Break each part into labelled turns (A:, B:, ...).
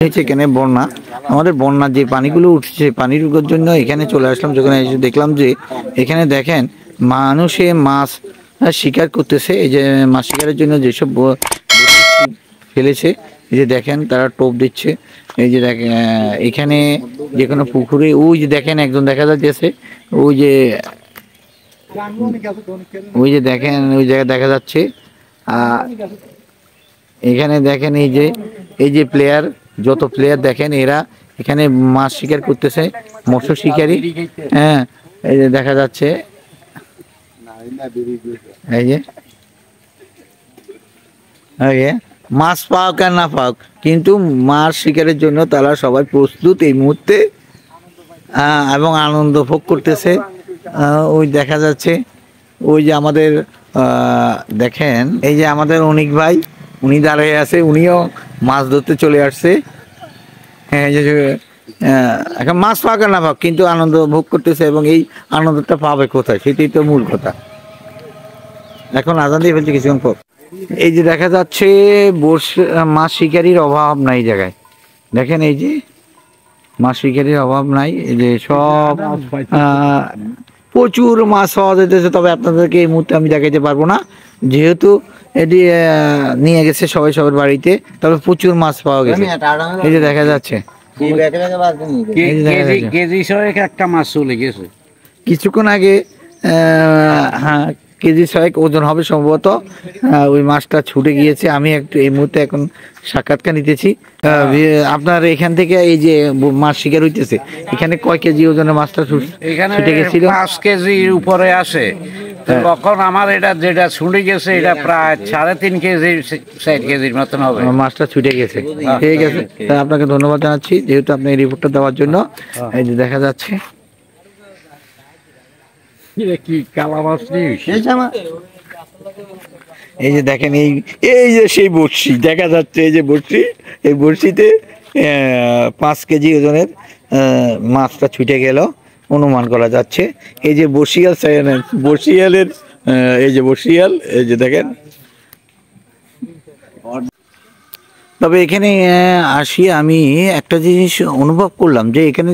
A: উঠেছে এখানে বন্যা, আমাদের বন্যার যে পানিগুলো উঠছে পানির জন্য এখানে চলে আসলাম। যখন এসে দেখলাম যে এখানে দেখেন মানুষে মাছ শিকার করতেছে। এই যে মাছ শিকারের জন্য যেসব ফেলেছে, এই যে দেখেন তারা টোপ দিচ্ছে। এই যে দেখেন এখানে যে কোনো পুকুরে ওই যে দেখেন একজন দেখা যাচ্ছে, ওই যে দেখেন ওই জায়গায় দেখা যাচ্ছে। এখানে দেখেন এই যে প্লেয়ার, যত প্লেয়ার দেখেন এরা এখানে মাছ শিকার করতেছে, মৎস্য শিকারী। হ্যাঁ, এই যে দেখা যাচ্ছে, এই যে মাছ পাক আর না পাক, কিন্তু মাছ শিকারের জন্য তারা সবাই প্রস্তুত এই মুহূর্তে এবং আনন্দ ভোগ করতেছে। ওই দেখা যাচ্ছে ওই যে আমাদের দেখেন এই যে আমাদের অনিক ভাই, উনি দাঁড়িয়ে আছে, উনিও মাছ ধরতে চলে আসছে। হ্যাঁ, যে এখন মাছ পাক আর না পাক কিন্তু আনন্দ ভোগ করতেছে, এবং এই আনন্দটা পাবে কোথায় সেটাই তো মূল কথা। এখন আজান দিয়ে ফেলছে কিছুক্ষণ পর। এই যে দেখা যাচ্ছে মাছ শিকারির অভাব নাই জায়গায়, দেখেন এই যে মাছ শিকারির অভাব নাই। এই যে সব প্রচুর মাছ পাওয়া যেতেছে, তবে আপনাদেরকে এই মুহূর্তে আমি দেখাইতে পারবো না, যেহেতু এটি নিয়ে গেছে সবাই সবার বাড়িতে। তবে প্রচুর মাছ পাওয়া গেছে, এই যে দেখা যাচ্ছে
B: একটা মাছ চলে গেছে
A: কিছুক্ষণ আগে। হ্যাঁ, কেজি 6 ওজন হবে সম্ভবত। ওই মাছটা ছুটে গিয়েছে। আমি একটু এই মুহূর্তে এখন সাক্ষাৎকার নিতেছি। আপনার এখান থেকে এই যে মাছ শিকার হইতেছে, এখানে কয় কেজি ওজনের মাছটা ছুটে গেছিল?
B: 5 কেজির উপরে আসে। তখন আমার এটা যেটা ছুটে গেছে এটা প্রায় 3.5 কেজি 4 কেজির মতন হবে।
A: মাছটা ছুটে গেছে, ঠিক আছে। আপনাকে ধন্যবাদ জানাচ্ছি যেহেতু আপনি এই রিপোর্টটা দেওয়ার জন্য। এই যে দেখা যাচ্ছে এই যে দেখেন এই যে সেই বড়শি দেখা যাচ্ছে, এই যে বড়শি, এই বড়শিতে 5 কেজি ওজনের মাছটা ছুটে গেল অনুমান করা যাচ্ছে। এই যে বড়শিয়ালের এই যে বড়শিয়াল, এই যে দেখেন। তবে এখানে আসি আমি একটা জিনিস অনুভব করলাম যে এখানে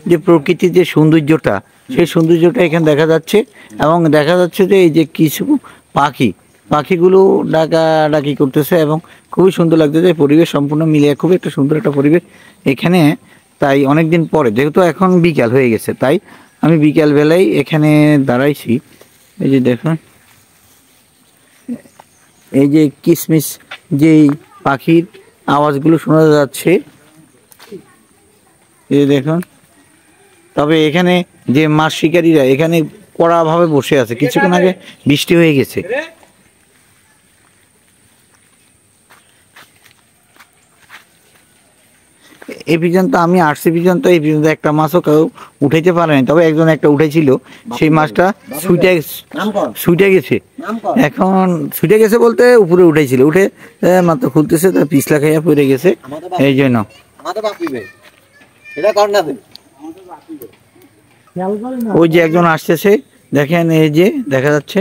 A: যে প্রকৃতির যে সৌন্দর্যটা, সেই সৌন্দর্যটা এখানে দেখা যাচ্ছে। এবং দেখা যাচ্ছে যে এই যে কিছু পাখিগুলো ডাকাডাকি করতেছে এবং খুবই সুন্দর লাগতেছে। পরিবেশ সম্পূর্ণ মিলিয়ে খুবই একটা সুন্দর একটা পরিবেশ এখানে। তাই অনেকদিন পরে, যেহেতু এখন বিকাল হয়ে গেছে, তাই আমি বিকাল বেলায় এখানে দাঁড়াইছি। এই যে দেখুন এই যে কিসমিস যেই পাখির আওয়াজগুলো শোনা যাচ্ছে, এই দেখুন। তবে এখানে যে মাছ শিকারীরা এখানে কড়াভাবে বসে আছে, কিছুক্ষণ আগে বৃষ্টি হয়ে গেছে। এই পর্যন্ত আমি আসছি পর্যন্ত এই পর্যন্ত একটা মাছও কেউ উঠাইতে পারেনি। তবে একজন একটা উঠেছিল, সেই মাছটা ছুটে গেছে। এখন ছুটে গেছে বলতে উপরে উঠেছিল, উঠে মাত্র খুলতেছে, তার পিছলা খাইয়া পড়ে গেছে। এই জন্য ওই যে একজন আসতেছে, দেখেন এই যে দেখা যাচ্ছে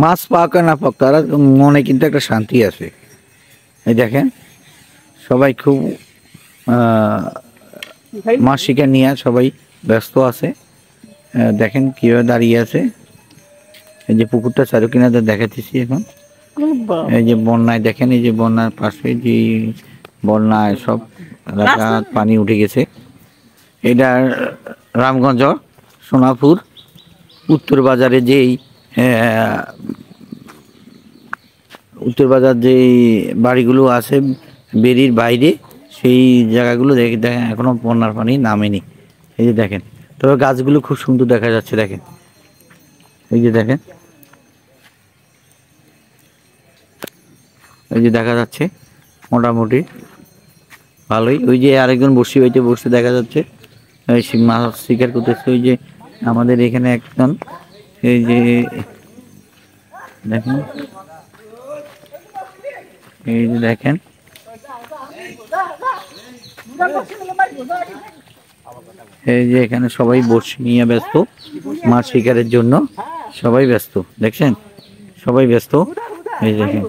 A: মাছ পাক না পাক, তারা মনে কিন্তু একটা শান্তি আছে। এই দেখেন সবাই খুব মাছ শিকার নিয়ে সবাই ব্যস্ত আছে। দেখেন কিভাবে দাঁড়িয়ে আছে। এই যে পুকুরটা চারু কিনারে দেখাতেছি এখন। এই যে বন্যায় দেখেন, এই যে বন্যার পাশে যে বন্যায় সব এলাকা পানি উঠে গেছে। এটা রামগঞ্জ সোনাপুর উত্তর বাজারে যেই উত্তর বাজার যেই বাড়িগুলো আছে বেরির বাইরে, সেই জায়গাগুলো দেখেন এখনো বন্যার পানি নামেনি। এই যে দেখেন, তবে গাছগুলো খুব সুন্দর দেখা যাচ্ছে। দেখেন এই যে দেখেন, এই যে দেখা যাচ্ছে মোটামুটি ভালোই। ওই যে আরেকজন বসে দেখা যাচ্ছে, মাছ শিকার করতেছে। ওই যে আমাদের এখানে একজন, এই যে দেখেন, এই যে দেখেন এই যে এখানে সবাই বড়শি নিয়ে ব্যস্ত মাছ শিকারের জন্য। সবাই ব্যস্ত, দেখছেন সবাই ব্যস্ত। এই দেখেন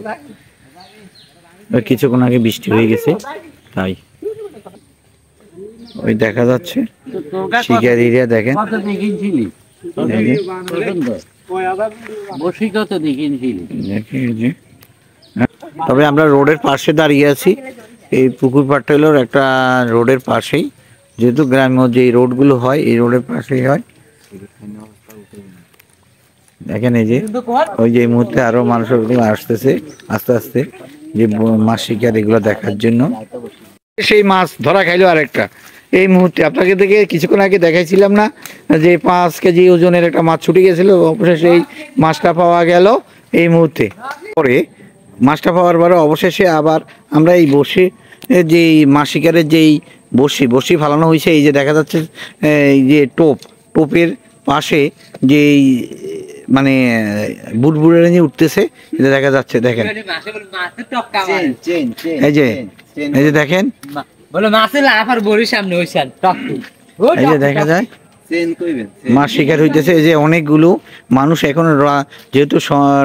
A: ওই কিছুক্ষণ আগে বৃষ্টি হয়ে গেছে, তাই ওই দেখা যাচ্ছে শিকারীরা দেখেন। দেখেন এই যে, তবে আমরা রোডের পাশে দাঁড়িয়ে আছি। এই পুকুর পাড়টা হলো একটা রোডের পাশেই, যেহেতু গ্রাম্য যে রোডগুলো হয় এই রোডের পাশেই হয়। দেখেন এই যে ওই যে এই মুহূর্তে আরো মানুষগুলো আসতেছে আস্তে আস্তে, যে মাছ শিকার এগুলো দেখার জন্য। সেই মাছ ধরা খাইলো আরেকটা এই মুহূর্তে, আপনাকে দেখে কিছুক্ষণ আগে দেখাইছিলাম না যে 5 কেজি ওজনের একটা মাছ ছুটে গেছিল, অবশেষে এই মাছটা পাওয়া গেল এই মুহূর্তে। পরে মাছটা পাওয়ার পরে অবশেষে আবার আমরা এই বসে যে মাছ শিকারের যেই বসি ফালানো হয়েছে, এই যে দেখা যাচ্ছে এই যে টোপের পাশে যেই মানে বুটবুড়ে নিয়ে উঠতেছে, এটা দেখা যাচ্ছে। দেখেন এই যে দেখেন, এই যে দেখা যায় মাছ শিকার হইতেছে। এই যে অনেকগুলো মানুষ এখনো, যেহেতু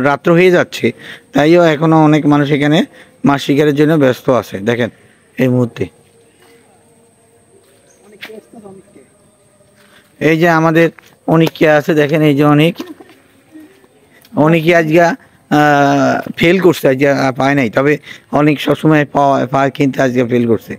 A: রাত্র হয়ে যাচ্ছে তাইও এখনো অনেক মানুষ এখানে মাছ শিকারের জন্য ব্যস্ত আছে। দেখেন এই মুহূর্তে এই যে আমাদের অনেকে আছে, দেখেন এই যে অনেকে আজকে ফেল করছে, আজকে পায় নাই, তবে অনেক সবসময় পায় কিন্তু আজকে ফেল করছে।